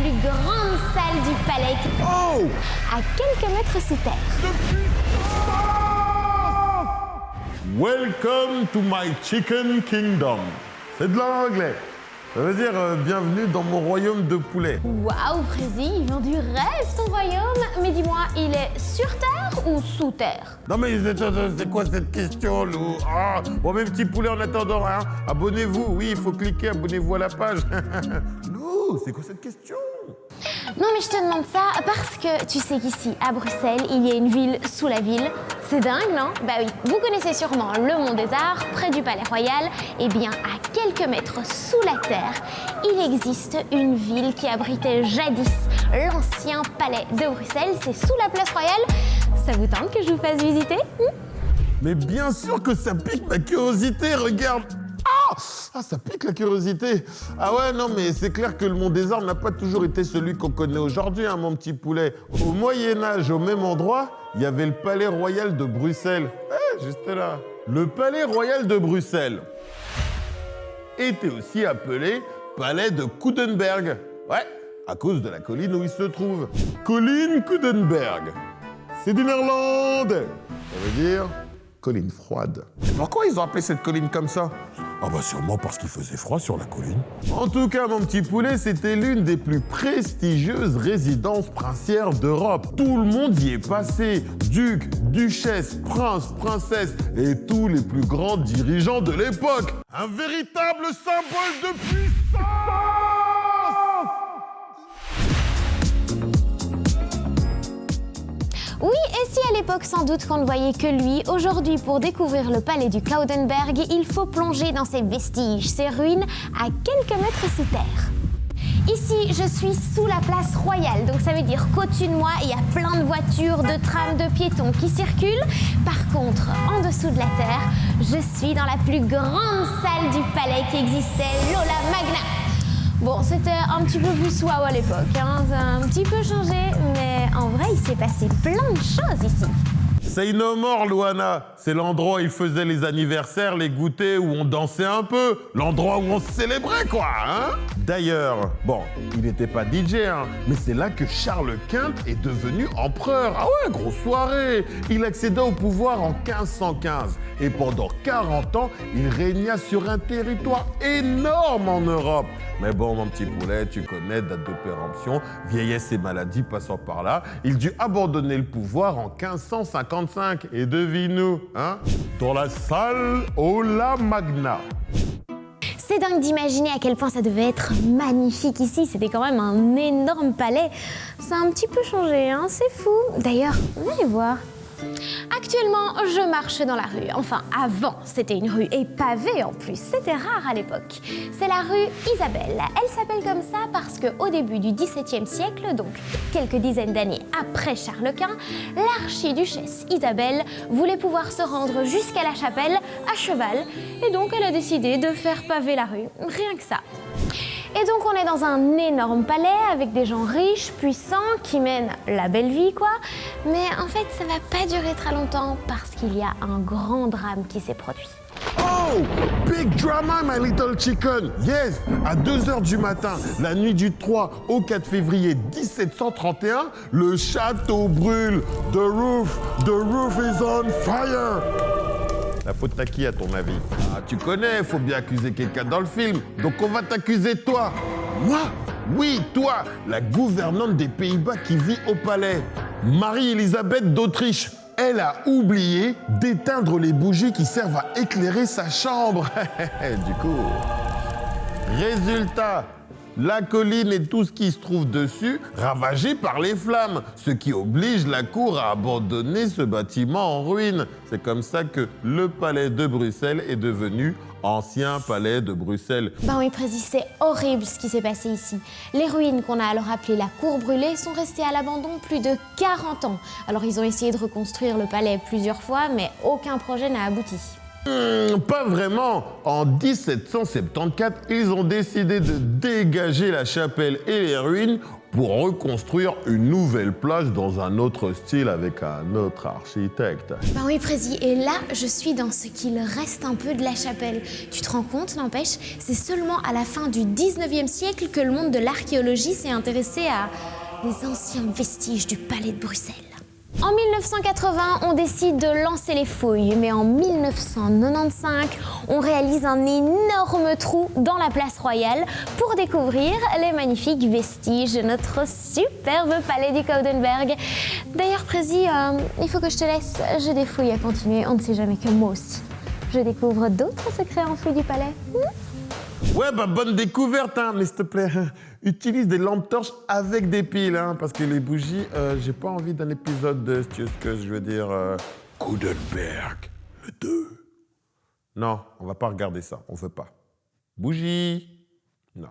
plus grande salle du palais, à quelques mètres sous terre. Welcome to my chicken kingdom. C'est de l'anglais. Ça veut dire bienvenue dans mon royaume de poulet. Waouh, Frézy, il vient du rêve ton royaume. Mais dis-moi, il est sur terre ou sous terre? Non mais c'est quoi cette question, Lou? Bon, mes petits poulets, en attendant, hein, abonnez-vous. Oui, il faut cliquer, abonnez-vous à la page. Lou, c'est quoi cette question? Non mais je te demande ça parce que tu sais qu'ici, à Bruxelles, il y a une ville sous la ville. C'est dingue, non? Bah oui, vous connaissez sûrement le Mont des Arts, près du Palais Royal. Eh bien, à quelques mètres sous la terre, il existe une ville qui abritait jadis l'ancien palais de Bruxelles. C'est sous la place Royale. Ça vous tente que je vous fasse visiter? Mais bien sûr que ça pique ma curiosité, regarde. Ça pique la curiosité. Ah ouais, non, mais c'est clair que le Mont des Arts n'a pas toujours été celui qu'on connaît aujourd'hui, hein, mon petit poulet. Au Moyen-Âge, au même endroit, il y avait le Palais Royal de Bruxelles. Juste là. Le Palais Royal de Bruxelles était aussi appelé Palais de Coudenberg. Ouais, à cause de la colline où il se trouve. Colline Coudenberg. C'est du néerlandais. Ça veut dire colline froide. Et pourquoi ils ont appelé cette colline comme ça? Ah bah sûrement parce qu'il faisait froid sur la colline. En tout cas, mon petit poulet, c'était l'une des plus prestigieuses résidences princières d'Europe. Tout le monde y est passé. Ducs, duchesses, princes, princesses et tous les plus grands dirigeants de l'époque. Un véritable symbole de puissance! Oui, et si à l'époque sans doute qu'on ne voyait que lui, aujourd'hui pour découvrir le palais du Coudenberg, il faut plonger dans ses vestiges, ses ruines à quelques mètres sous terre. Ici, je suis sous la place Royale, donc ça veut dire qu'au-dessus de moi, il y a plein de voitures, de trams, de piétons qui circulent. Par contre, en dessous de la terre, je suis dans la plus grande salle du palais qui existait, l'Aula Magna. Bon, c'était un petit peu plus waouh à l'époque, hein. Ça a un petit peu changé, mais en vrai, il s'est passé plein de choses ici. Say no more, Luana. C'est l'endroit où ils faisaient les anniversaires, les goûters, où on dansait un peu. L'endroit où on se célébrait, quoi, hein? D'ailleurs, bon, il n'était pas DJ, hein, mais c'est là que Charles Quint est devenu empereur. Ah ouais, grosse soirée. Il accéda au pouvoir en 1515. Et pendant 40 ans, il régna sur un territoire énorme en Europe. Mais bon, mon petit poulet, tu connais, date de péremption, vieillesse et maladie passant par là. Il dut abandonner le pouvoir en 1555. Et devine-nous, hein? Dans la salle Aula Magna. C'est dingue d'imaginer à quel point ça devait être magnifique ici. C'était quand même un énorme palais. Ça a un petit peu changé, hein? C'est fou. D'ailleurs, allez voir. Actuellement, je marche dans la rue. Enfin, avant, c'était une rue et pavée en plus. C'était rare à l'époque. C'est la rue Isabelle. Elle s'appelle comme ça parce qu'au début du XVIIe siècle, donc quelques dizaines d'années après Charles Quint, l'archiduchesse Isabelle voulait pouvoir se rendre jusqu'à la chapelle à cheval. Et donc, elle a décidé de faire paver la rue. Rien que ça. Et donc on est dans un énorme palais avec des gens riches, puissants, qui mènent la belle vie, quoi. Mais en fait, ça va pas durer très longtemps parce qu'il y a un grand drame qui s'est produit. Oh, big drama, my little chicken. Yes, à 2h du matin, la nuit du 3 au 4 février 1731, le château brûle. The roof is on fire. La faute à qui, à ton avis? Ah, tu connais, faut bien accuser quelqu'un dans le film. Donc on va t'accuser toi. Moi? Oui, toi, la gouvernante des Pays-Bas qui vit au palais. Marie-Élisabeth d'Autriche. Elle a oublié d'éteindre les bougies qui servent à éclairer sa chambre. Du coup, résultat, la colline et tout ce qui se trouve dessus ravagés par les flammes, ce qui oblige la cour à abandonner ce bâtiment en ruine. C'est comme ça que le palais de Bruxelles est devenu ancien palais de Bruxelles. Ben oui, Prési, c'est horrible ce qui s'est passé ici. Les ruines qu'on a alors appelées la cour brûlée sont restées à l'abandon plus de 40 ans. Alors ils ont essayé de reconstruire le palais plusieurs fois, mais aucun projet n'a abouti. Pas vraiment. En 1774, ils ont décidé de dégager la chapelle et les ruines pour reconstruire une nouvelle plage dans un autre style avec un autre architecte. Bah oui, Prési, et là, je suis dans ce qu'il reste un peu de la chapelle. Tu te rends compte, n'empêche, c'est seulement à la fin du 19e siècle que le monde de l'archéologie s'est intéressé à les anciens vestiges du palais de Bruxelles. En 1980, on décide de lancer les fouilles, mais en 1995, on réalise un énorme trou dans la place royale pour découvrir les magnifiques vestiges de notre superbe palais du Coudenberg. D'ailleurs, Prési, il faut que je te laisse, j'ai des fouilles à continuer, on ne sait jamais que moi aussi. Je découvre d'autres secrets enfouis du palais. Ouais, bah bonne découverte, hein, mais s'il te plaît, utilise des lampes torches avec des piles, hein, parce que les bougies, j'ai pas envie d'un épisode de, si tu sais ce que je veux dire, Coudenberg, le 2. Non, on va pas regarder ça, on veut pas. Bougie, non.